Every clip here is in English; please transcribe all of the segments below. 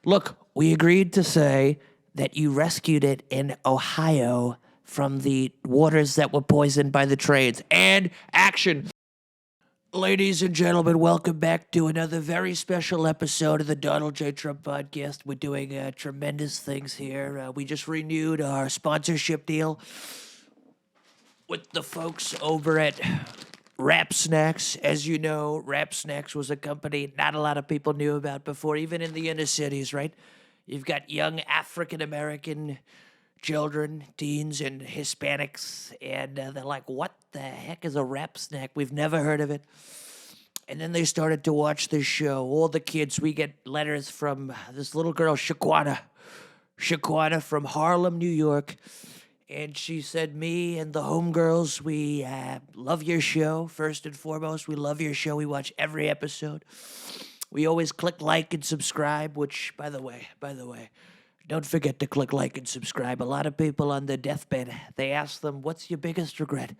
Look, we agreed to say that you rescued it in Ohio from the waters that were poisoned by the trades. And action. Ladies and gentlemen, welcome back to another very special episode of the Donald J. Trump podcast. We're doing tremendous things here. We just renewed our sponsorship deal with the folks over at Rap Snacks. As you know, Rap Snacks was a company not a lot of people knew about before, even in the inner cities, right? You've got young African American children, teens, and Hispanics, and they're like, what the heck is a rap snack? We've never heard of it. And then they started to watch this show. All the kids, we get letters from this little girl, Shaquana from Harlem, New York. And she said, me and the homegirls, we love your show. First and foremost, we love your show. We watch every episode. We always click like and subscribe, which, by the way, don't forget to click like and subscribe. A lot of people on their deathbed, they ask them, what's your biggest regret?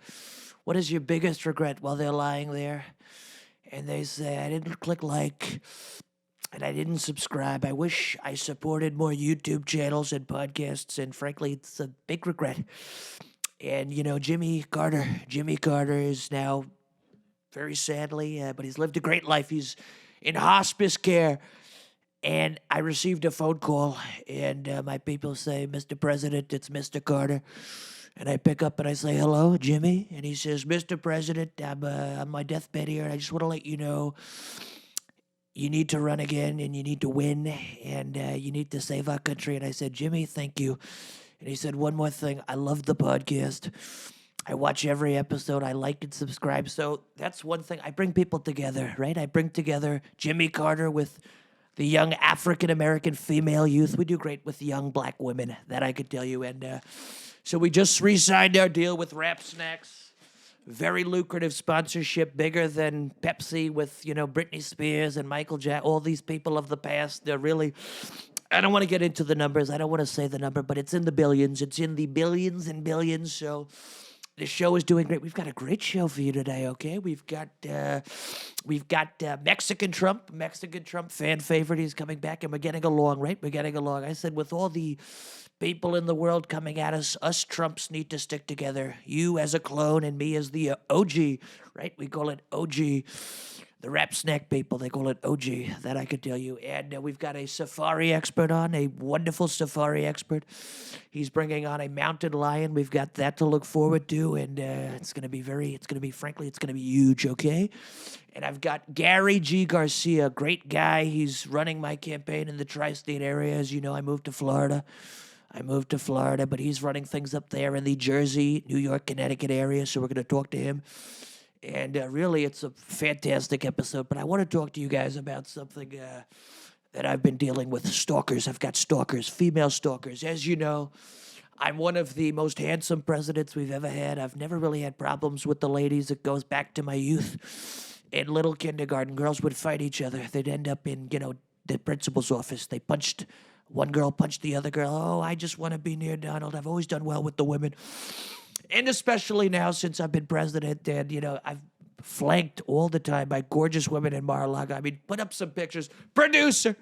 What is your biggest regret while they're lying there? And they say, I didn't click like and I didn't subscribe. I wish I supported more YouTube channels and podcasts, and frankly, it's a big regret. And, you know, Jimmy Carter is now, very sadly, but he's lived a great life. He's in hospice care. And I received a phone call, and my people say, Mr. President, it's Mr. Carter. And I pick up and I say, hello, Jimmy. And he says, Mr. President, I'm on my deathbed here, and I just want to let you know you need to run again, and you need to win, and you need to save our country. And I said, Jimmy, thank you. And he said, one more thing. I love the podcast. I watch every episode. I like and subscribe. So that's one thing. I bring people together, right? I bring together Jimmy Carter with the young African-American female youth. We do great with young black women, that I could tell you. And so we just re-signed our deal with Rap Snacks. Very lucrative sponsorship, bigger than Pepsi with, you know, Britney Spears and Michael Jackson. All these people of the past, they're really... I don't want to get into the numbers. I don't want to say the number, but it's in the billions. It's in the billions and billions, so... The show is doing great. We've got a great show for you today, okay? We've got Mexican Trump fan favorite. He's coming back, and we're getting along, right? We're getting along. I said, with all the people in the world coming at us Trumps need to stick together. You as a clone and me as the OG, right? We call it OG. The rap snack people, they call it OG, that I could tell you. And we've got a safari expert on, a wonderful safari expert. He's bringing on a mountain lion. We've got that to look forward to, and it's going to be huge, okay? And I've got Gary G Garcia, great guy. He's running my campaign in the tri-state area. As you know, I moved to Florida, but he's running things up there in the Jersey, New York, Connecticut area, so we're going to talk to him. And really, it's a fantastic episode. But I want to talk to you guys about something that I've been dealing with. Stalkers. I've got stalkers, female stalkers. As you know, I'm one of the most handsome presidents we've ever had. I've never really had problems with the ladies. It goes back to my youth. In little kindergarten, girls would fight each other. They'd end up in, you know, the principal's office. One girl punched the other girl. Oh, I just want to be near Donald. I've always done well with the women. And especially now since I've been president, and, you know, I've flanked all the time by gorgeous women in Mar-a-Lago. I mean, put up some pictures. Producer,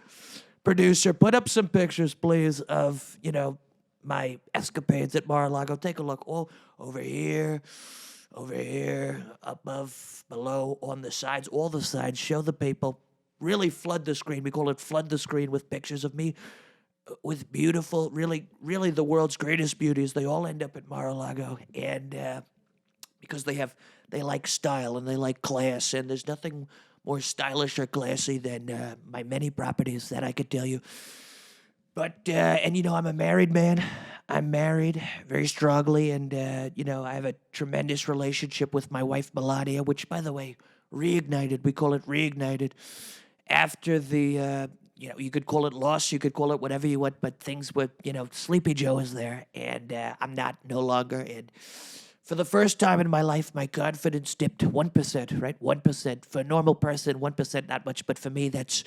put up some pictures, please, of, you know, my escapades at Mar-a-Lago. Take a look. All over here, above, below, on the sides, all the sides. Show the people. Really flood the screen. We call it flood the screen with pictures of me. With beautiful, really the world's greatest beauties. They all end up at Mar-a-Lago, and because they like style and they like class, and there's nothing more stylish or classy than my many properties, that I could tell you. But and you know, I'm a married man. I'm married very strongly, and you know, I have a tremendous relationship with my wife Melania, which, by the way, reignited. We call it reignited after the. You know, you could call it loss, you could call it whatever you want, but things were, you know, Sleepy Joe is there, and I'm no longer. And for the first time in my life, my confidence dipped 1%, right? 1%. For a normal person, 1%, not much, but for me, it's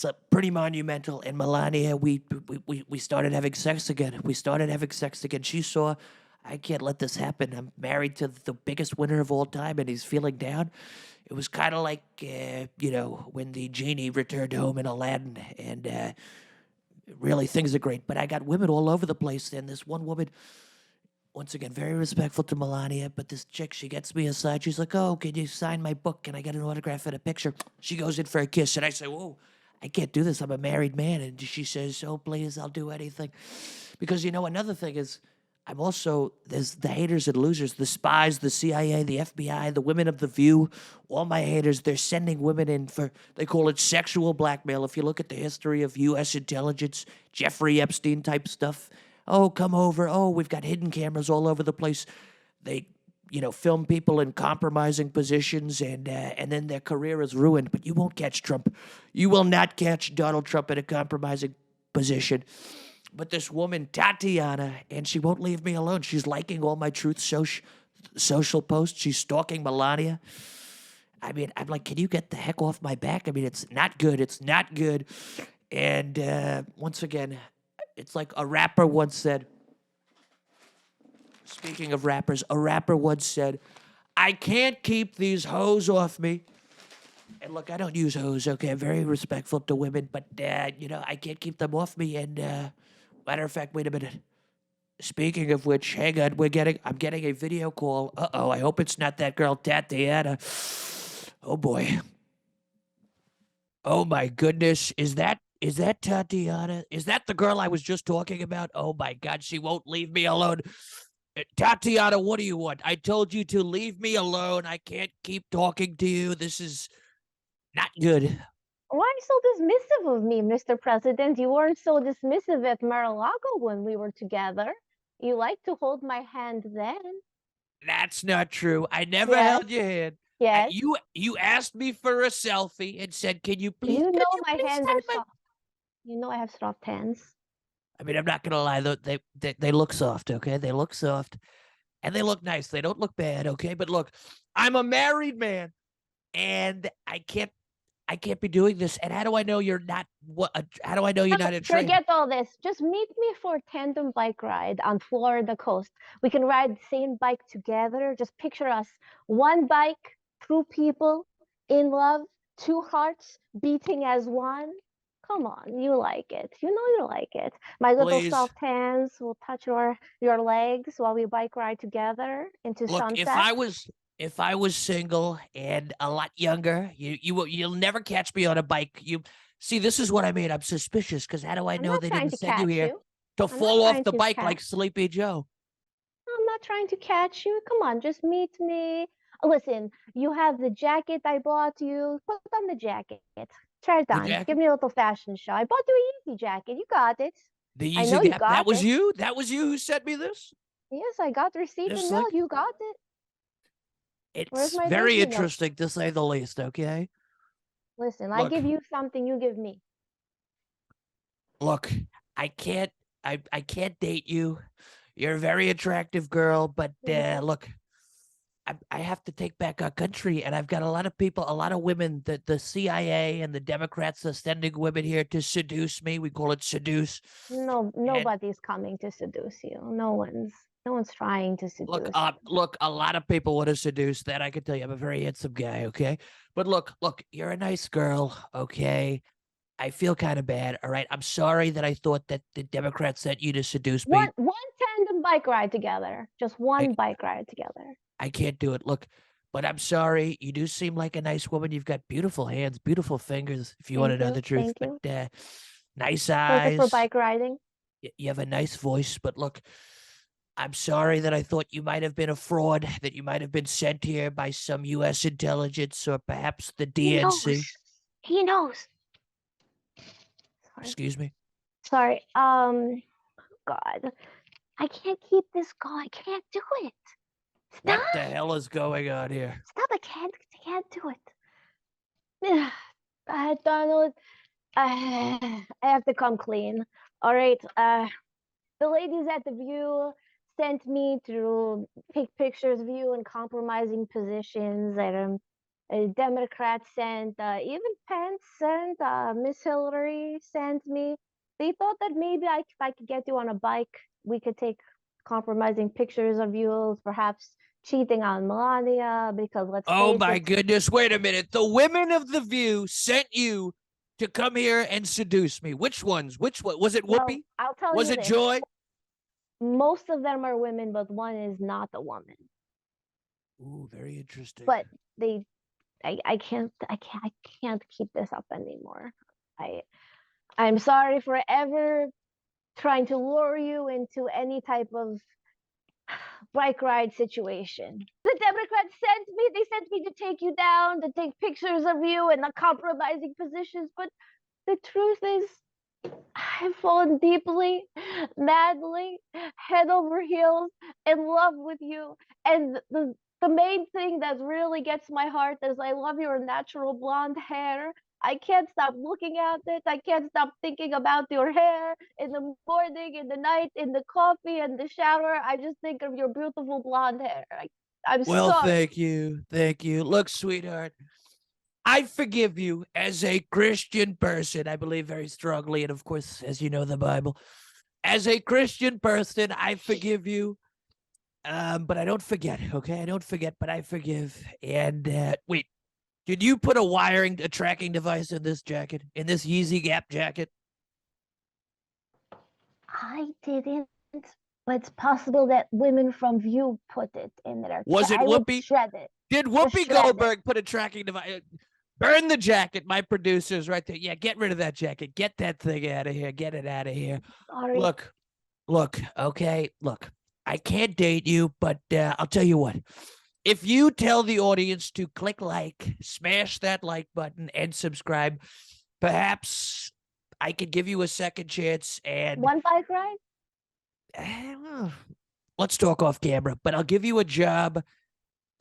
a pretty monumental. And Melania, we started having sex again. She saw, I can't let this happen. I'm married to the biggest winner of all time, and he's feeling down. It was kind of like, you know, when the genie returned home in Aladdin, and really, things are great. But I got women all over the place. And this one woman, once again, very respectful to Melania, but this chick, she gets me aside. She's like, "Oh, can you sign my book? Can I get an autograph and a picture?" She goes in for a kiss, and I say, "Whoa, I can't do this. I'm a married man." And she says, "Oh, please, I'll do anything." Because, another thing is, there's the haters and losers, the spies, the CIA, the FBI, the women of The View, all my haters, they're sending women in for, they call it sexual blackmail. If you look at the history of U.S. intelligence, Jeffrey Epstein type stuff, oh, come over. Oh, we've got hidden cameras all over the place. They, film people in compromising positions, and then their career is ruined. But you won't catch Trump. You will not catch Donald Trump in a compromising position. But this woman, Tatiana, and she won't leave me alone. She's liking all my Truth social posts. She's stalking Melania. I mean, I'm like, can you get the heck off my back? I mean, it's not good. It's not good. And once again, it's like a rapper once said, speaking of rappers, a rapper once said, "I can't keep these hoes off me." And look, I don't use hoes, okay? I'm very respectful to women, but, I can't keep them off me. And, matter of fact, wait a minute. Speaking of which, hang on, I'm getting a video call. Uh-oh, I hope it's not that girl, Tatiana. Oh, boy. Oh, my goodness. Is that Tatiana? Is that the girl I was just talking about? Oh, my God, she won't leave me alone. Tatiana, what do you want? I told you to leave me alone. I can't keep talking to you. This is not good. Why so dismissive of me, Mr. President? You weren't so dismissive at Mar-a-Lago when we were together. You liked to hold my hand then. That's not true. I never Yes, held your hand. yes. You asked me for a selfie and said, "Can you please You know my hands sign are my?" soft. You know I have soft hands. I mean, I'm not gonna lie though. They look soft, okay? They look soft, and they look nice. They don't look bad, okay? But look, I'm a married man, and I can't be doing this. And how do I know you're not how do I know you're not a traitor? Forget all this. Just meet me for a tandem bike ride on Florida coast. We can ride the same bike together. Just picture us. One bike, two people, in love, two hearts beating as one. Come on, you like it. You know you like it. My little Please. soft hands will touch your legs while we bike ride together into Look, sunset. if I was single and a lot younger, you'll never catch me on a bike. You see, this is what I mean. I'm suspicious because how do I I'm know not they trying didn't to send you catch here you. to I'm not fall off trying the to bike catch. like Sleepy Joe? I'm not trying to catch you. Come on, just meet me. Listen, you have the jacket I bought you. Put on the jacket. Try it The on. Give jacket, me a little fashion show. I bought you an easy jacket. You got it. the I easy know you gap. That got was it. you. That was you who sent me this. Yes, I got the receipt Just and mail. like You got it. Where's it's my very Disney note? interesting to say the least. Okay, Listen, I look, give you something, you give me. look. I can't. I can't date you. You're a very attractive girl, but Thank you. look, I have to take back our country, and I've got a lot of people, a lot of women. That the CIA and the Democrats are sending women here to seduce me. We call it seduce. No, And nobody's coming to seduce you. No one's trying to seduce you. look, a lot of people want to seduce. That I can tell you. I'm a very handsome guy. Okay, but look, you're a nice girl. Okay, I feel kind of bad. All right, I'm sorry that I thought that the Democrats sent you to seduce me. One tandem bike ride together. Just I one bike ride together. I can't do it. Look, but I'm sorry. You do seem like a nice woman. You've got beautiful hands, beautiful fingers, if you want to Thank know you. the truth. Thank But you. nice Perfect for eyes. bike riding. You have a nice voice. But look, I'm sorry that I thought you might have been a fraud, that you might have been sent here by some U.S. intelligence or perhaps the He DNC. knows. He knows. Sorry. Excuse me. Sorry. God. I can't keep this going. I can't do it. Stop. What the hell is going on here? Stop. I can't do it. Donald, I have to come clean. All right. The ladies at the View sent me to take pictures of you in compromising positions. And a Democrat sent, even Pence sent, Miss Hillary sent me. They thought that maybe if I could get you on a bike, we could take compromising pictures of you, perhaps cheating on Melania, because let's Oh face my it, goodness. Wait a minute. The women of The View sent you to come here and seduce me? Which ones? Which one? Was it Well, Whoopi? I'll tell Was you it this. Joy? Most of them are women, but one is not a woman. Ooh, very interesting. But I can't keep this up anymore. I'm sorry for ever trying to lure you into any type of bike ride situation. The Democrats they sent me to take you down, to take pictures of you in the compromising positions, but the truth is I've fallen deeply, madly, head over heels in love with you. And the main thing that really gets my heart is I love your natural blonde hair. I can't stop looking at it. I can't stop thinking about your hair in the morning, in the night, in the coffee, in the shower. I just think of your beautiful blonde hair. I'm Well, sorry. thank you. Thank you. Look, sweetheart, I forgive you as a Christian person. I believe very strongly, and of course, as you know, the Bible. As a Christian person, I forgive you. But I don't forget, okay? I don't forget, but I forgive. And wait, did you put a tracking device in this jacket? In this Yeezy Gap jacket? I didn't, but it's possible that women from View put it in there. Was it I would Whoopi? shred it. Did Just Whoopi shred it. Goldberg put a tracking device? Burn the jacket, my producer's right there. Yeah, get rid of that jacket. Get that thing out of here. Get it out of here. Sorry. Look, okay? Look, I can't date you, but I'll tell you what. If you tell the audience to click like, smash that like button, and subscribe, perhaps I could give you a second chance. And One bike ride? Let's talk off camera, but I'll give you a job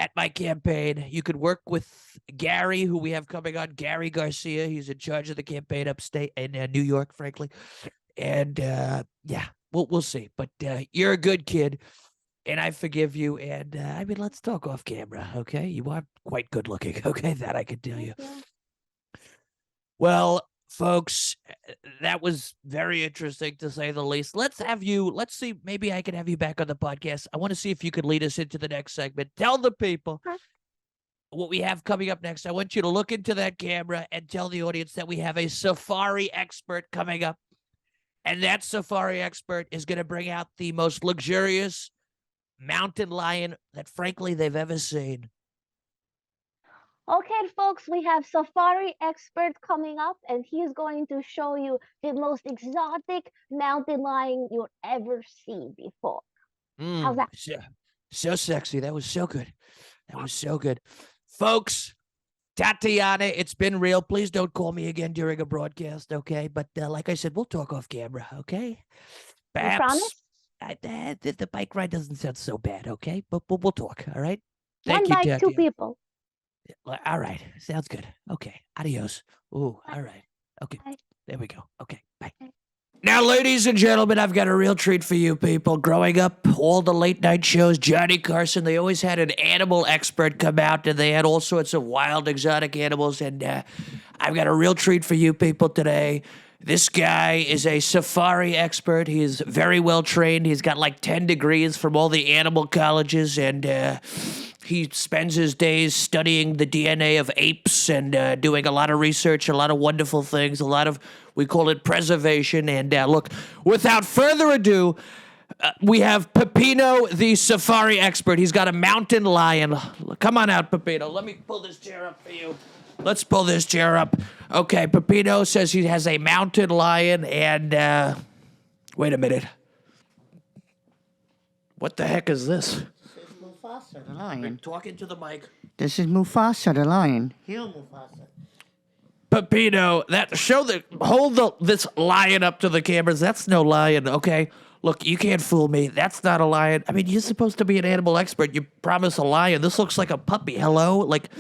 at my campaign. You could work with Gary, who we have coming on, Gary Garcia. He's in charge of the campaign upstate in New York, frankly. And yeah, we'll see. But you're a good kid, and I forgive you. And I mean, let's talk off camera, okay? You are quite good looking, okay? That I can tell you. Well, folks, that was very interesting to say the least. Let's see, maybe I can have you back on the podcast. I want to see if you could lead us into the next segment. Tell the people what we have coming up next. I want you to look into that camera and tell the audience that we have a safari expert coming up. And that safari expert is going to bring out the most luxurious mountain lion that, frankly, they've ever seen. Okay, folks, we have safari expert coming up, and he's going to show you the most exotic mountain lion you'll ever see before. How's that? So sexy. That was so good. That was so good. Folks, Tatiana, it's been real. Please don't call me again during a broadcast, okay? But like I said, we'll talk off camera, okay? Perhaps. You promise? The bike ride doesn't sound so bad, okay? But we'll talk, all right? Thank you, Tatiana. 2 people. All right. Sounds good. Okay. Adios. Ooh, Bye. all right. Okay. Bye. There we go. Okay. Bye. Bye. Now, ladies and gentlemen, I've got a real treat for you people. Growing up, all the late night shows, Johnny Carson, they always had an animal expert come out, and they had all sorts of wild, exotic animals. And I've got a real treat for you people today. This guy is a safari expert. He's very well trained. He's got like 10 degrees from all the animal colleges, and he spends his days studying the DNA of apes and doing a lot of research, a lot of wonderful things, a lot of, we call it preservation. And look, without further ado, we have Pepino, the safari expert. He's got a mountain lion. Come on out, Pepino. Let me pull this chair up for you. Let's pull this chair up. Okay, Pepino says he has a mountain lion, and wait a minute. What the heck is this? Mufasa, the lion. Talking to the mic. This is Mufasa, the lion. Heal Mufasa. Pepino, hold this lion up to the cameras. That's no lion, okay? Look, you can't fool me. That's not a lion. I mean, you're supposed to be an animal expert. You promise a lion. This looks like a puppy. Hello? Like,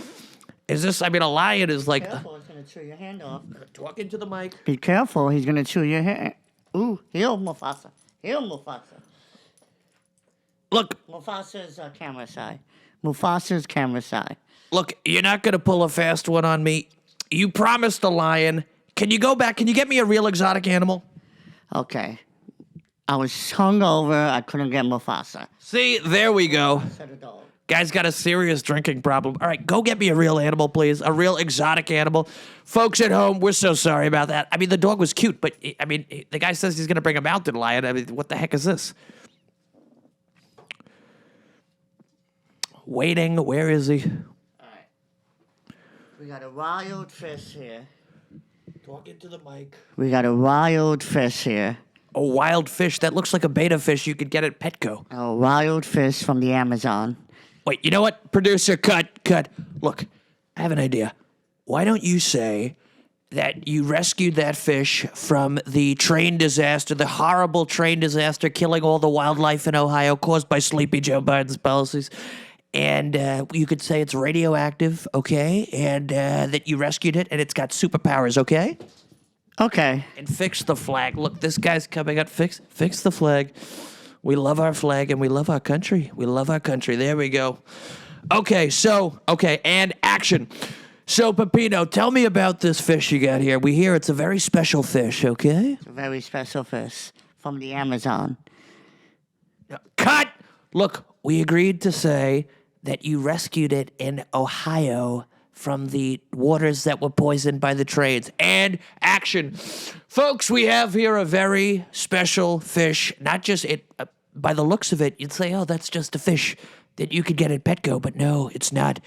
is this, I mean, a lion is like... Careful, he's going to chew your hand off. Talking to the mic. Be careful, he's going to chew your hand. Ooh, heal Mufasa. Heal Mufasa. Look. Mufasa's camera shy. Mufasa's camera shy. Look, you're not going to pull a fast one on me. You promised a lion. Can you go back? Can you get me a real exotic animal? Okay. I was hungover. I couldn't get Mufasa. See, there we go. Set a dog. Guy's got a serious drinking problem. All right, go get me a real animal, please. A real exotic animal. Folks at home, we're so sorry about that. I mean, the dog was cute, but I mean, the guy says he's going to bring a mountain lion. I mean, what the heck is this? Waiting. Where is he? All right. We got a wild fish here. Talk into the mic. We got a wild fish here. A wild fish. That looks like a beta fish you could get at Petco. A wild fish from the Amazon. Wait, you know what? Producer, cut. Look, I have an idea. Why don't you say that you rescued that fish from the train disaster, the horrible train disaster killing all the wildlife in Ohio caused by Sleepy Joe Biden's policies? And you could say it's radioactive, okay? And that you rescued it and it's got superpowers, okay? Okay. And fix the flag. Look, this guy's coming up. Fix the flag. We love our flag and we love our country. We love our country. There we go. Okay, and action. So, Pepino, tell me about this fish you got here. We hear it's a very special fish, okay? It's a very special fish from the Amazon. Cut! Look, we agreed to say that you rescued it in Ohio from the waters that were poisoned by the trades. And action. Folks, we have here a very special fish. Not just it, by the looks of it, you'd say, oh, that's just a fish that you could get at Petco, but no, it's not.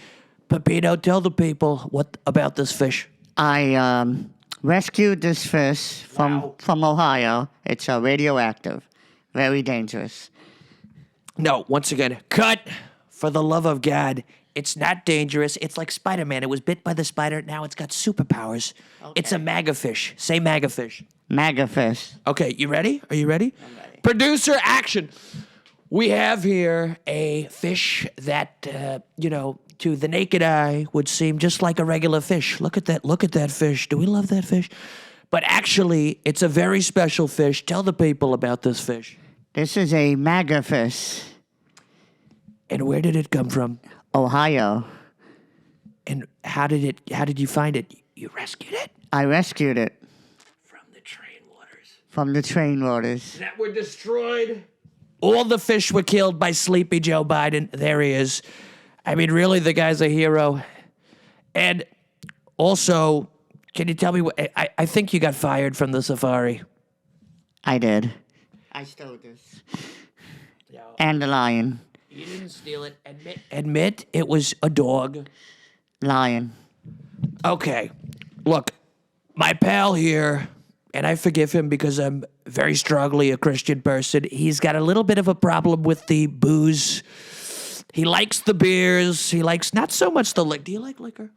Pepino, tell the people what about this fish. I rescued this fish from Ohio. It's radioactive, very dangerous. No, once again, cut. For the love of God, it's not dangerous. It's like Spider-Man. It was bit by the spider. Now it's got superpowers. Okay. It's a MAGA fish. Say MAGA fish. MAGA fish. Okay, you ready? Are you ready? I'm ready. Producer, action. We have here a fish that, to the naked eye would seem just like a regular fish. Look at that fish. Do we love that fish? But actually, it's a very special fish. Tell the people about this fish. This is a MAGA fish. And where did it come from? Ohio. And how did you find it? You rescued it? I rescued it. From the train waters. From the train waters. That were destroyed. All the fish were killed by Sleepy Joe Biden. There he is. I mean, really, the guy's a hero. And also, can you tell me what? I think you got fired from the safari. I did. I stole this. And the lion. You didn't steal it. Admit it was a dog. Lion. Okay. Look, my pal here, and I forgive him because I'm very strongly a Christian person. He's got a little bit of a problem with the booze. He likes the beers. He likes not so much the liquor. Do you like liquor?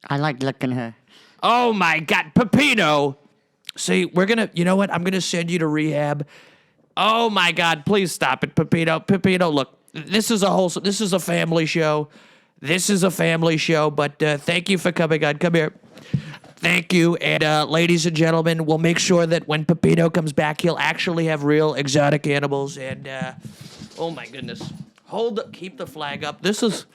I like licking her. Oh, my God. Pepino. See, you know what? I'm going to send you to rehab. Oh, my God. Please stop it, Pepino. Pepino, look. This is a family show. But thank you for coming on. Come here. Thank you. And ladies and gentlemen, we'll make sure that when Pepino comes back, he'll actually have real exotic animals. And, oh my goodness. Keep the flag up. This is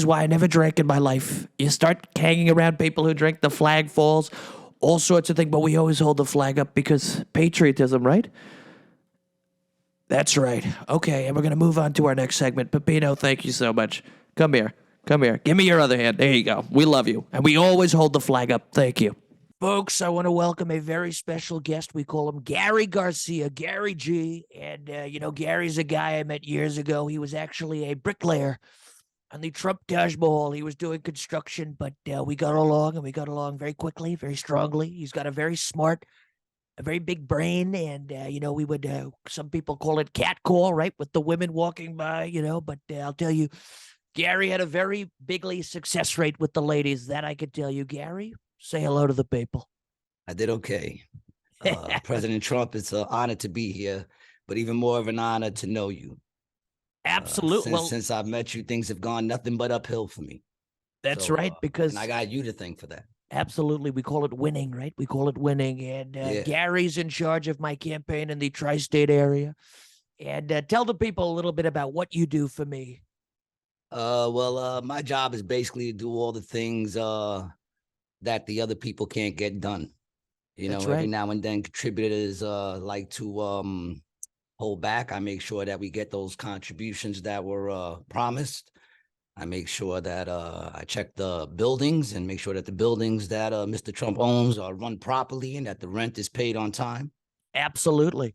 why I never drank in my life. You start hanging around people who drink, the flag falls, all sorts of things. But we always hold the flag up because patriotism, right? That's right. Okay, and we're going to move on to our next segment. Pepino, thank you so much. Come here. Give me your other hand. There you go. We love you. And we always hold the flag up. Thank you. Folks, I want to welcome a very special guest. We call him G Garcia, Gary G. And, Gary's a guy I met years ago. He was actually a bricklayer on the Trump Taj Mahal. He was doing construction, but we got along very quickly, very strongly. He's got a very big brain, and, we would, some people call it catcall, right, with the women walking by, but I'll tell you, Gary had a very bigly success rate with the ladies. That I could tell you. Gary, say hello to the people. I did okay. President Trump, it's an honor to be here, but even more of an honor to know you. Absolutely. Since I've met you, things have gone nothing but uphill for me. That's right, because and I got you to thank for that. Absolutely. We call it winning, right? We call it winning. And Gary's in charge of my campaign in the tri-state area. And tell the people a little bit about what you do for me. My job is basically to do all the things that the other people can't get done. That's every right. now and then contributors like to hold back. I make sure that we get those contributions that were promised. I make sure that I check the buildings and make sure that the buildings that Mr. Trump owns are run properly and that the rent is paid on time. Absolutely.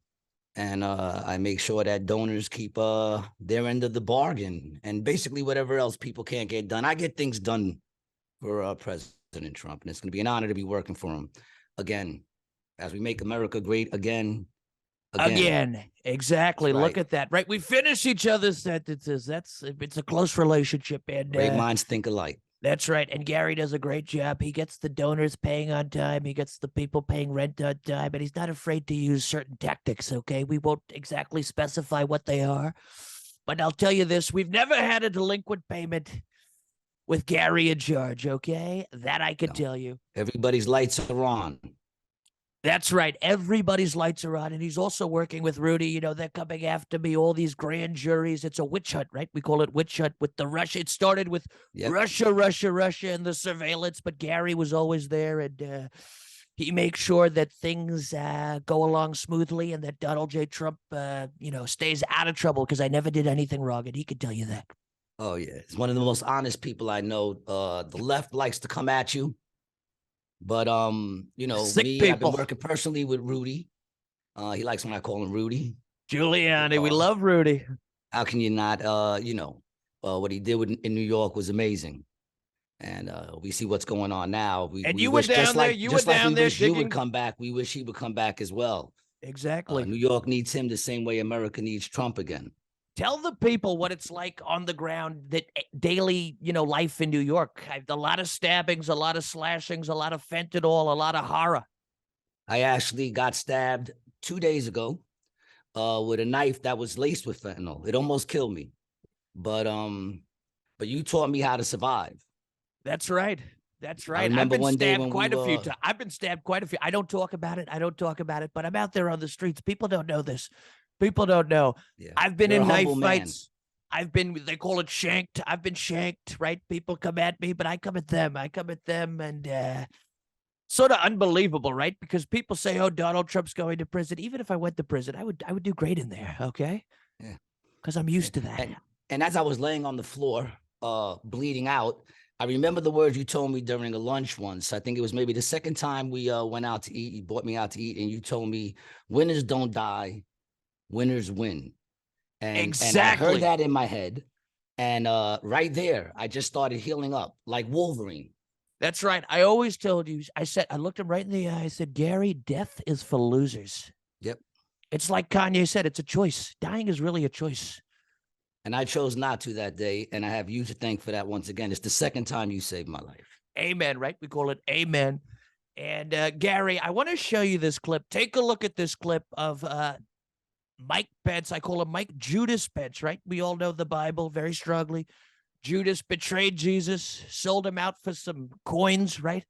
And I make sure that donors keep their end of the bargain, and basically whatever else people can't get done. I get things done for President Trump, and it's going to be an honor to be working for him again as we make America great again. Exactly. Right. Look at that. Right. We finish each other's sentences. It's a close relationship. And Great minds think alike. That's right. And Gary does a great job. He gets the donors paying on time. He gets the people paying rent on time, and he's not afraid to use certain tactics. Okay. We won't exactly specify what they are, but I'll tell you this. We've never had a delinquent payment with Gary in charge. Okay. That I can tell you. Everybody's lights are on. That's right. Everybody's lights are on, and he's also working with Rudy. You know, they're coming after me, all these grand juries. It's a witch hunt, right? We call it witch hunt with the Russia. It started with Russia, and the surveillance, but Gary was always there, and he makes sure that things go along smoothly and that Donald J. Trump, stays out of trouble, because I never did anything wrong, and he could tell you that. Oh, yeah. He's one of the most honest people I know. The left likes to come at you. But I've been working personally with Rudy. He likes when I call him Rudy. Giuliani, we love Rudy. How can you not? What he did in New York was amazing, and we see what's going on now. You were down there. You would come back. We wish he would come back as well. Exactly. New York needs him the same way America needs Trump again. Tell the people what it's like on the ground, that daily, life in New York. A lot of stabbings, a lot of slashings, a lot of fentanyl, a lot of horror. I actually got stabbed 2 days ago with a knife that was laced with fentanyl. It almost killed me. But you taught me how to survive. That's right. That's right. I've been stabbed quite a few times. I've been stabbed quite a few. I don't talk about it. But I'm out there on the streets. People don't know this. People don't know. Yeah. I've been in knife fights. They call it shanked. I've been shanked, right? People come at me, but I come at them. And sort of unbelievable, right? Because people say, oh, Donald Trump's going to prison. Even if I went to prison, I would do great in there, okay? Yeah. Because I'm used to that. And as I was laying on the floor, bleeding out, I remember the words you told me during a lunch once. I think it was maybe the second time we went out to eat. You brought me out to eat, and you told me, winners don't die. Winners win. Exactly. And I heard that in my head. And right there, I just started healing up like Wolverine. That's right. I always told you, I looked him right in the eye. I said, Gary, death is for losers. Yep. It's like Kanye said, it's a choice. Dying is really a choice. And I chose not to that day. And I have you to thank for that once again. It's the second time you saved my life. Amen, right? We call it amen. And Gary, I want to show you this clip. Take a look at this clip of Mike Pence. I call him Mike Judas Pence, right? We all know the Bible very strongly. Judas betrayed Jesus, sold him out for some coins, right?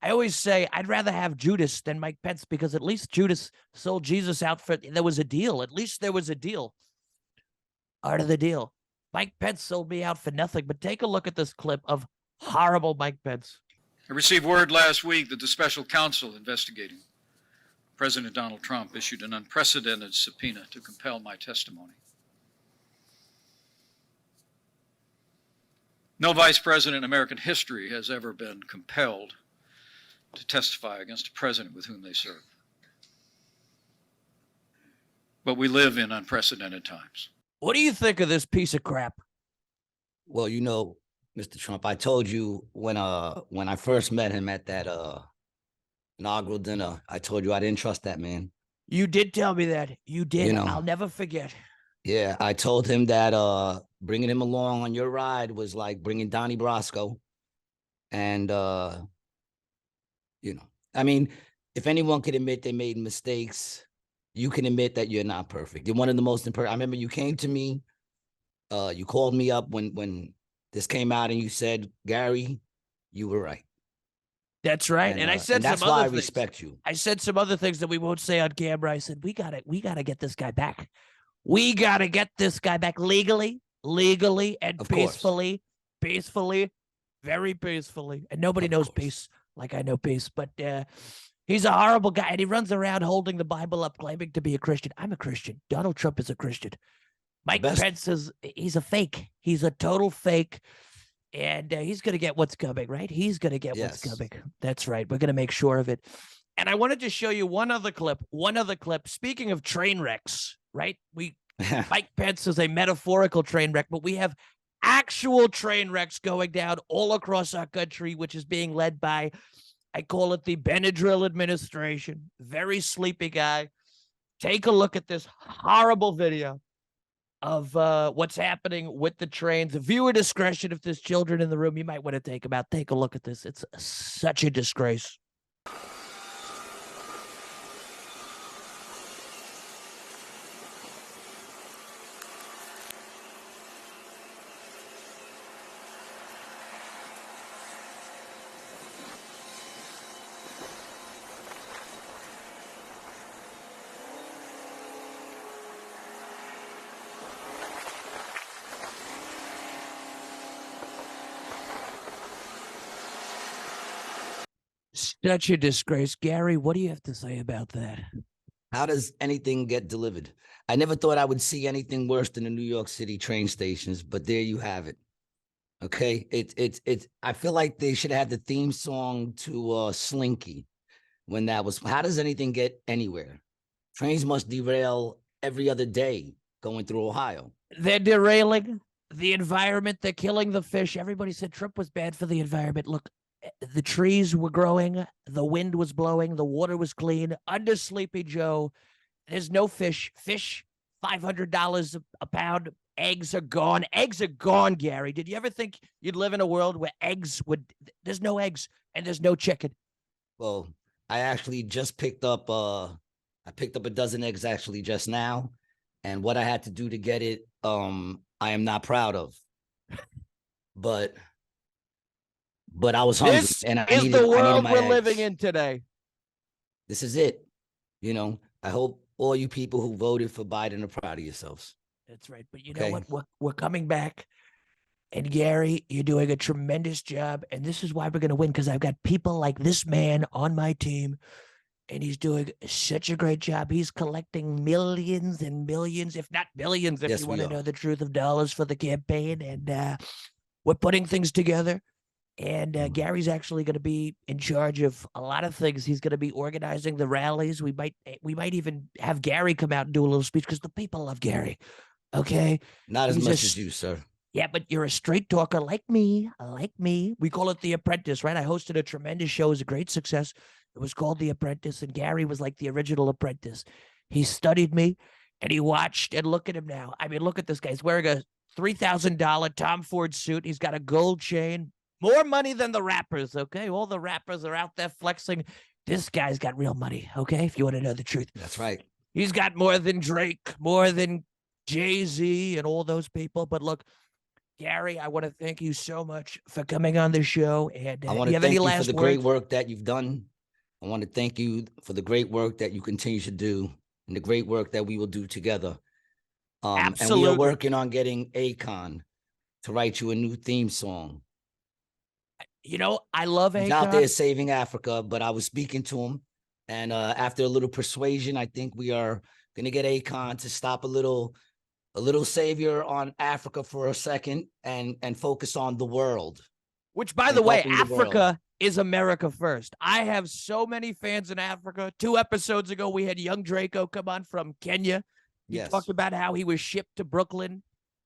I always say I'd rather have Judas than Mike Pence, because at least Judas sold Jesus out there was a deal. At least there was a deal. Part of the deal. Mike Pence sold me out for nothing. But take a look at this clip of horrible Mike Pence. I received word last week that the special counsel investigating President Donald Trump issued an unprecedented subpoena to compel my testimony. No vice president in American history has ever been compelled to testify against a president with whom they serve. But we live in unprecedented times. What do you think of this piece of crap? Well, Mr. Trump, I told you when I first met him at that inaugural dinner, I told you I didn't trust that man. You did tell me that. You did. I'll never forget. Yeah, I told him that bringing him along on your ride was like bringing Donnie Brasco. And, I mean, if anyone could admit they made mistakes, you can admit that you're not perfect. You're one of the most imperfect. I remember you came to me, you called me up when this came out, and you said, Gary, you were right. That's right. And I said that's some why other I things. respect you. I said some other things that we won't say on camera. I said, we gotta get this guy back. We gotta get this guy back legally, and of peacefully, very peacefully. And nobody knows peace like I know peace. But He's a horrible guy, and he runs around holding the Bible up, claiming to be a Christian. I'm a Christian. Donald Trump is a Christian. Mike Pence he's a fake. He's a total fake. And he's going to get what's coming, right? He's going to get what's coming. That's right. We're going to make sure of it. And I wanted to show you one other clip. Speaking of train wrecks, right? Mike Pence is a metaphorical train wreck, but we have actual train wrecks going down all across our country, which is being led by, I call it the Benadryl administration. Very sleepy guy. Take a look at this horrible video of what's happening with the trains. Viewer discretion. If there's children in the room, you might want to take them out. Take a look at this. It's such a disgrace. Such a disgrace. Gary, what do you have to say about that? How does anything get delivered? I never thought I would see anything worse than the New York City train stations, but there you have it. Okay, it's. I feel like they should have had the theme song to Slinky when that was. How does anything get anywhere? Trains must derail every other day going through Ohio. They're derailing the environment. They're killing the fish. Everybody said Trump was bad for the environment. Look, the trees were growing, the wind was blowing, the water was clean. Under Sleepy Joe, there's no fish. Fish, $500 a pound. Eggs are gone. Eggs are gone, Gary. Did you ever think you'd live in a world where there's no eggs and there's no chicken? Well, I actually just picked up a dozen eggs actually just now. And what I had to do to get it, I am not proud of. But I was hungry, and I needed the world my we're eggs. living in today. This is it. You know, I hope all you people who voted for Biden are proud of yourselves. That's right. But you know what? We're coming back. And Gary, you're doing a tremendous job. And this is why we're going to win, because I've got people like this man on my team. And he's doing such a great job. He's collecting millions and millions, if not billions, if you want to know the truth, of dollars for the campaign. And we're putting things together. And Gary's actually going to be in charge of a lot of things. He's going to be organizing the rallies. We might even have Gary come out and do a little speech, because the people love Gary. Okay, not as much as you, sir. Yeah, but you're a straight talker like me. We call it The Apprentice, right? I hosted a tremendous show. It was a great success. It was called The Apprentice, and Gary was like the original apprentice. He studied me, and he watched. And look at him now. I mean, look at this guy. He's wearing a $3,000 Tom Ford suit. He's got a gold chain. More money than the rappers, okay? All the rappers are out there flexing. This guy's got real money, okay? If you want to know the truth. That's right. He's got more than Drake, more than Jay-Z and all those people. But look, Gary, I want to thank you so much for coming on the show. And I want to thank you for the great work that you've done. I want to thank you for the great work that you continue to do and the great work that we will do together. Absolutely. And we are working on getting Akon to write you a new theme song. You know, I love Akon. He's out there saving Africa, but I was speaking to him, and after a little persuasion, I think we are going to get Akon to stop a little savior on Africa for a second and focus on the world. Which, by the way, Africa is America first. I have so many fans in Africa. 2 episodes ago, we had young Draco come on from Kenya. He talked about how he was shipped to Brooklyn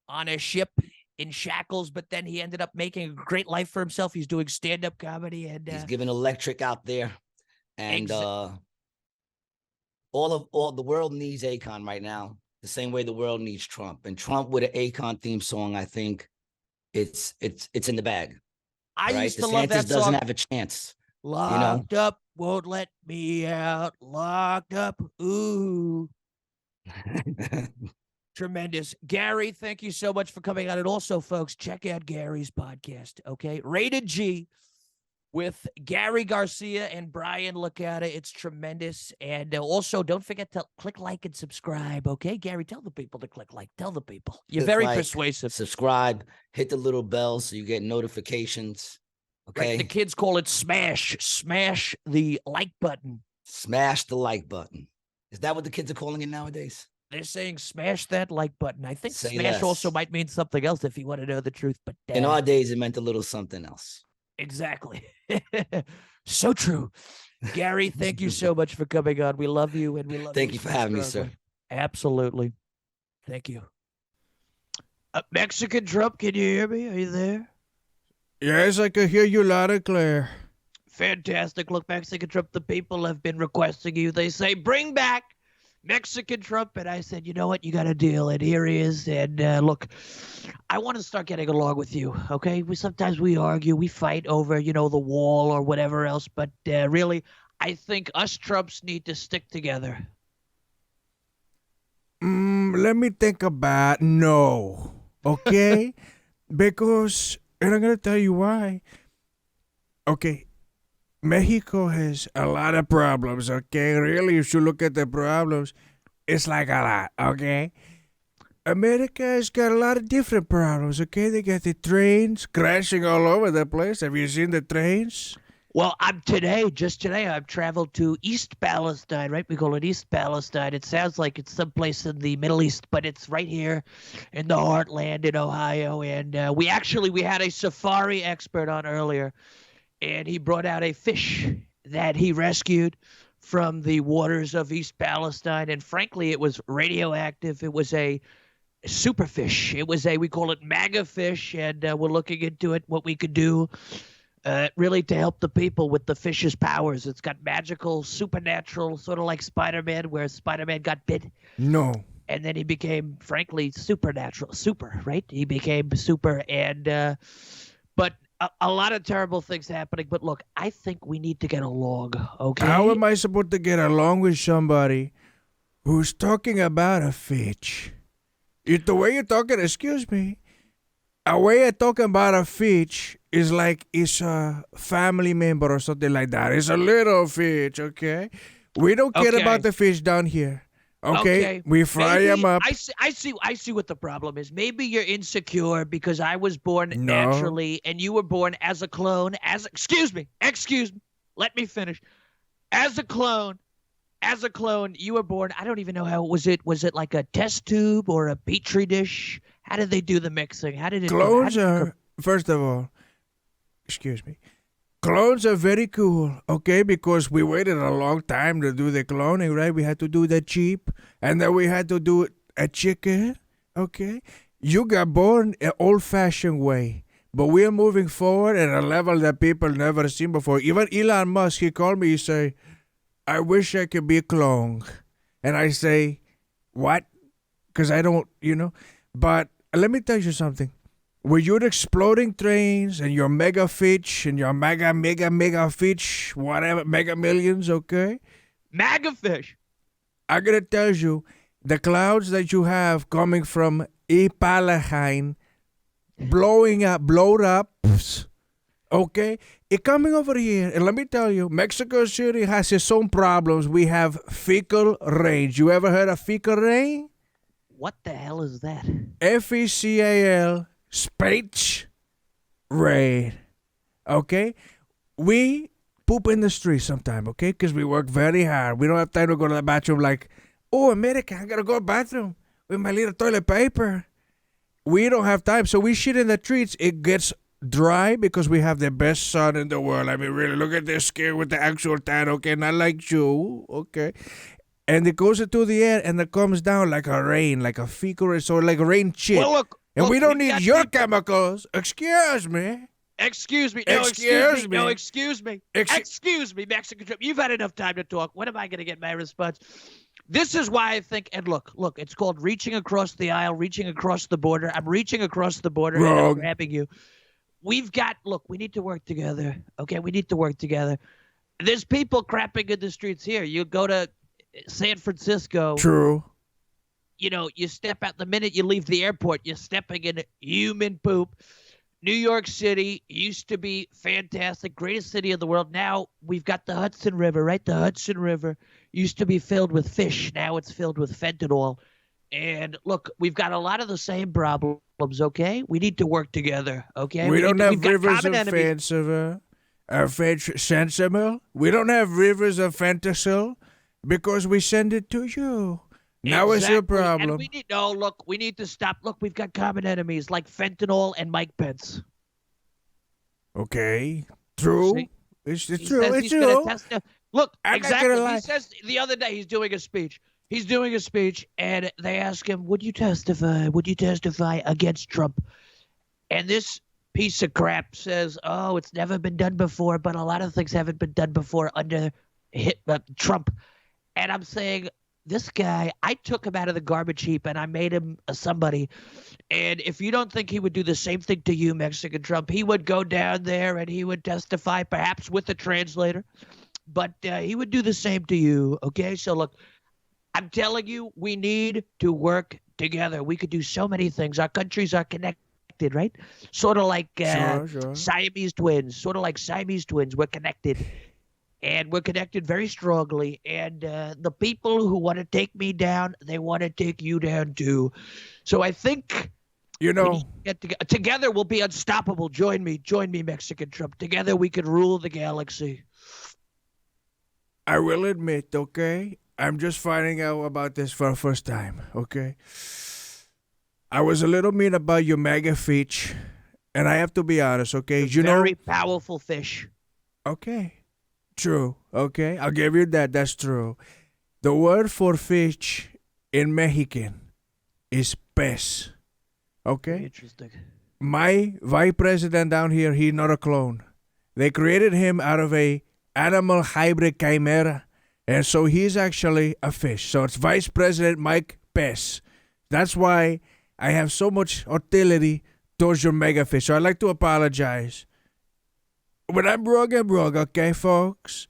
on a ship in shackles, but then he ended up making a great life for himself. He's doing stand-up comedy, and he's giving electric out there, and all the world needs Akon right now, the same way the world needs Trump. And Trump with an Akon theme song, I think it's in the bag. I used to love that song. Doesn't have a chance. Locked up, won't let me out. Locked up, ooh. Tremendous. Gary, thank you so much for coming on. And also, folks, check out Gary's podcast, okay? Rated G with Gary Garcia and Brian Licata. It's tremendous. And also, don't forget to click like and subscribe, okay? Gary, tell the people to click like. Tell the people. You're very persuasive. Subscribe. Hit the little bell so you get notifications, okay? Right, the kids call it smash. Smash the like button. Smash the like button. Is that what the kids are calling it nowadays? They're saying smash that like button. I think Say smash less. also might mean something else if you want to know the truth. But In our days, it meant a little something else. exactly. So true. Gary, thank you so much for coming on. We love you, and we love Thank you for having me, sir. Absolutely. Thank you. Mexican Trump, can you hear me? Are you there? Yes, I can hear you loud and clear. Fantastic. Look, Mexican Trump, the people have been requesting you. They say, bring back Mexican Trump. And I said, you know what? You got a deal. And here he is. And look, I want to start getting along with you, okay? Sometimes we argue, we fight over, the wall or whatever else. But really, I think us Trumps need to stick together. Let me think about no, okay? Because, and I'm going to tell you why. Okay, Mexico has a lot of problems, okay? Really, if you look at the problems, it's like a lot, okay? America has got a lot of different problems, okay? They got the trains crashing all over the place. Have you seen the trains? Well, just today, I've traveled to East Palestine, right? We call it East Palestine. It sounds like it's someplace in the Middle East, but it's right here in the heartland in Ohio. And we had a safari expert on earlier, and he brought out a fish that he rescued from the waters of East Palestine. And frankly, it was radioactive. It was a superfish. We call it MAGA fish, and we're looking into it, what we could do. Really to help the people with the fish's powers. It's got magical, supernatural, sort of like Spider-Man, where Spider-Man got bit. No. And then he became, frankly, supernatural. Super, right? He became super. And, but a lot of terrible things happening. But look, I think we need to get along, okay? How am I supposed to get along with somebody who's talking about a fish? The way you're talking, excuse me, a way you're talking about a fish is like it's a family member or something like that. It's a little fish, okay? We don't care about the fish down here, okay? We fry them up. I see what the problem is. Maybe you're insecure because I was born naturally and you were born as a clone. Excuse me. Let me finish. As a clone, you were born. I don't even know how was it. Was it like a test tube or a petri dish? How did they do the mixing? How did it? Clones are, first of all, excuse me. Clones are very cool, okay? Because we waited a long time to do the cloning, right? We had to do the sheep, and then we had to do a chicken, okay? You got born an old-fashioned way, but we are moving forward at a level that people never seen before. Even Elon Musk, he called me, he say, I wish I could be a clone. And I say, what? Because I don't, But let me tell you something. With your exploding trains and your mega fish and your mega fish, whatever, mega millions, okay? MAGA fish. I'm going to tell you, the clouds that you have coming from Palestine blowed up, okay? It coming over here, and let me tell you, Mexico City has its own problems. We have fecal rain. You ever heard of fecal rain? What the hell is that? FECAL, space rain. Okay? We poop in the street sometime, okay? Because we work very hard. We don't have time to go to the bathroom like, oh, America, I got to go to the bathroom with my little toilet paper. We don't have time, so we shit in the streets. It gets dry because we have the best sun in the world. I mean, really, look at this skin with the actual tan, okay? Not like you, okay? And it goes into the air and it comes down like a rain, like a fecal rain, so like a rain shit. Well, look, we don't need your chemicals. Excuse me. Excuse me, Mexican Trump. You've had enough time to talk. When am I going to get my response? This is why I think, and look, it's called reaching across the aisle, reaching across the border. I'm reaching across the border and I'm grabbing you. We need to work together. Okay, we need to work together. There's people crapping in the streets here. You go to San Francisco. True. You step out the minute you leave the airport, you're stepping in human poop. New York City used to be fantastic, greatest city in the world. Now we've got the Hudson River, right? The Hudson River used to be filled with fish. Now it's filled with fentanyl. And look, we've got a lot of the same problems, okay? We need to work together, okay? We don't have rivers and fence, fentanyl. We don't have rivers of fentanyl because we send it to you. Now it's your Exactly. problem. And we need to stop. Look, we've got common enemies like fentanyl and Mike Pence. Okay, true. See? It's He true. says It's he's gonna true. test it. Look, I'm not gonna exactly. lie. He says the other day he's doing a speech. He's doing a speech, and they ask him, "Would you testify? Would you testify against Trump?" And this piece of crap says, "Oh, it's never been done before, but a lot of things haven't been done before under Trump." And I'm saying, this guy, I took him out of the garbage heap and I made him a somebody. And if you don't think he would do the same thing to you, Mexican Trump, he would go down there and he would testify, perhaps with a translator, but he would do the same to you. Okay, so look, I'm telling you, we need to work together. We could do so many things. Our countries are connected, right? Sort of like Sure. Siamese twins. Sort of like Siamese twins. We're connected. And we're connected very strongly. And the people who want to take me down, they want to take you down too. So I think You we know, need to get together we'll be unstoppable. Join me, Mexican Trump. Together we could rule the galaxy. I will admit, okay, I'm just finding out about this for the first time, okay? I was a little mean about your mega fish, and I have to be honest, okay? You know, Very powerful fish. okay, true, okay? I'll give you that, that's true. The word for fish in Mexican is pez, Very okay? interesting. My vice president down here, he's not a clone. They created him out of a animal hybrid chimera, and so he's actually a fish. So it's Vice President Mike Pence. That's why I have so much hostility towards your mega fish. So I'd like to apologize. When I'm wrong, okay, folks?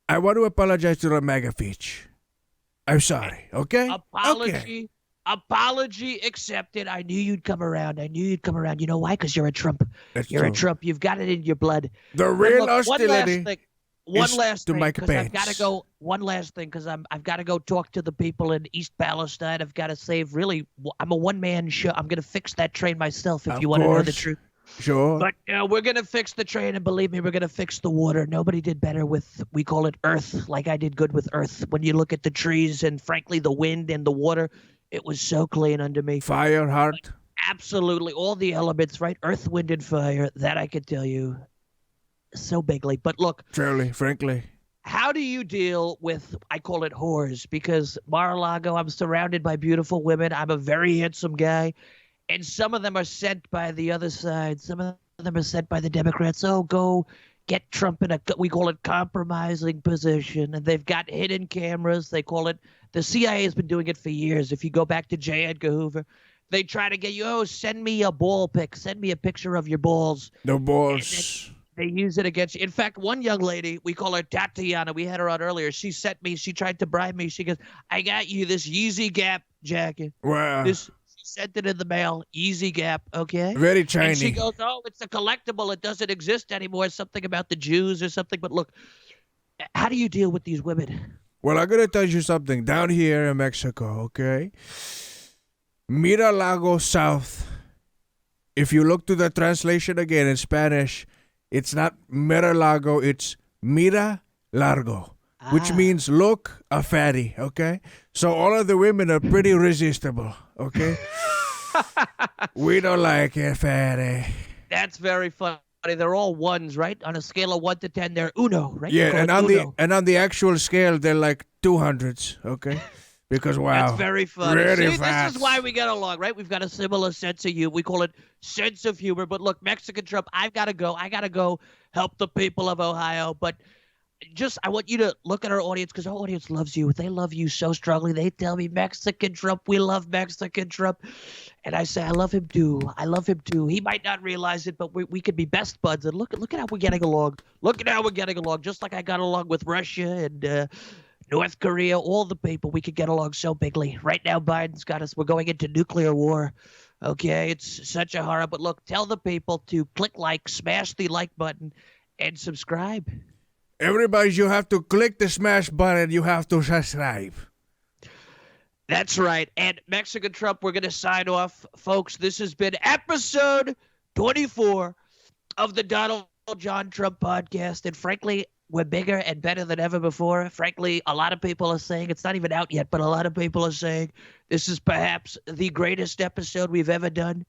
I want to apologize to the mega fish. I'm sorry, okay? Okay. Apology accepted. I knew you'd come around. You know why? Because you're a Trump. That's You're a true. Trump. You've got it in your blood. The But real look, hostility One is last to thing, Mike because I've got to Pence. go. One last thing, because I've got to go talk to the people in East Palestine. I've got to save. Really, I'm a one-man show. I'm gonna fix that train myself. If Of you want to know the course. truth. Sure. But we're gonna fix the train, and believe me, we're gonna fix the water. Nobody did better with, we call it Earth, like I did good with Earth. When you look at the trees and frankly the wind and the water, it was so clean under me. Fire, heart. Absolutely, all the elements, right? Earth, wind, and fire. That I could tell you so bigly. But look, Truly, frankly. how do you deal with, I call it whores, because Mar-a-Lago, I'm surrounded by beautiful women. I'm a very handsome guy. And some of them are sent by the other side. Some of them are sent by the Democrats. Oh, go get Trump in a, we call it compromising position. And they've got hidden cameras. They call it, the CIA has been doing it for years. If you go back to J. Edgar Hoover, they try to get you, oh, send me a ball pic. Send me a picture of your balls. The boss. They use it against you. In fact, one young lady, we call her Tatiana. We had her on earlier. She tried to bribe me. She goes, I got you this Yeezy Gap jacket. Wow. She sent it in the mail. Yeezy Gap, okay? Very And shiny. she goes, oh, it's a collectible. It doesn't exist anymore. Something about the Jews or something. But look, how do you deal with these women? Well, I'm going to tell you something. Down here in Mexico, okay? Mira Lago South. If you look to the translation again in Spanish, it's not Mira Lago, it's Mira Largo, which means look a fatty, okay? So all of the women are pretty resistible, okay? We don't like it, fatty. That's very funny. They're all ones, right? On a scale of 1 to 10, they're uno, right? You Yeah, call and it on uno. the actual scale, they're like 200s, okay? Because wow, That's very funny. really See, fast. this is why we get along, right? We've got a similar sense of humor. We call it sense of humor. But look, Mexican Trump, I've got to go. I got to go help the people of Ohio. But I want you to look at our audience, because our audience loves you. They love you so strongly. They tell me, Mexican Trump, we love Mexican Trump. And I say, I love him too. I love him too. He might not realize it, but we could be best buds. And look at how we're getting along. Look at how we're getting along, just like I got along with Russia and North Korea, all the people. We could get along so bigly. Right now, Biden's got us. We're going into nuclear war. Okay, it's such a horror. But look, tell the people to click like, smash the like button, and subscribe. Everybody, you have to click the smash button. You have to subscribe. That's right. And Mexican Trump, we're going to sign off. Folks, this has been episode 24 of the Donald John Trump podcast, and frankly, we're bigger and better than ever before. Frankly, a lot of people are saying, it's not even out yet, but a lot of people are saying this is perhaps the greatest episode we've ever done.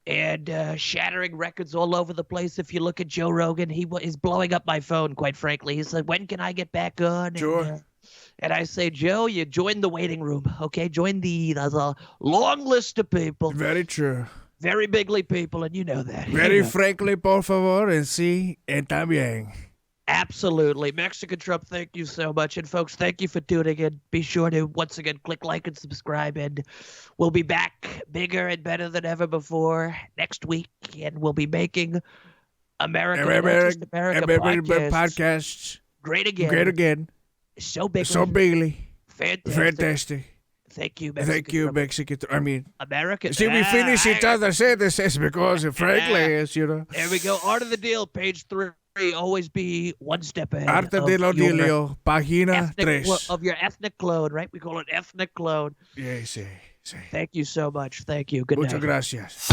And shattering records all over the place. If you look at Joe Rogan, he's blowing up my phone, quite frankly. He's like, when can I get back on? Sure. And I say, Joe, you join the waiting room, okay? Join there's a long list of people. Very true. Very bigly people, and you know that. Very You know. frankly, por favor, and sí, está bien. Absolutely. Mexican Trump, thank you so much. And folks, thank you for tuning in. Be sure to, once again, click like and subscribe. And we'll be back bigger and better than ever before next week. And we'll be making America podcasts. Great again. Great again. So big. So bigly. Fantastic. Fantastic. Thank you, Mexican Thank you, Trump. Mexican. I mean, America. see, we finish each other's sentences because, frankly, it's, you know. There we go. Art of the Deal, page 3. Always be one step ahead. Arte de lo Dilio, página 3. Of your ethnic clone, right? We call it ethnic clone. Yeah, sí, sí. Thank you so much. Thank you. Good Muchas night. gracias.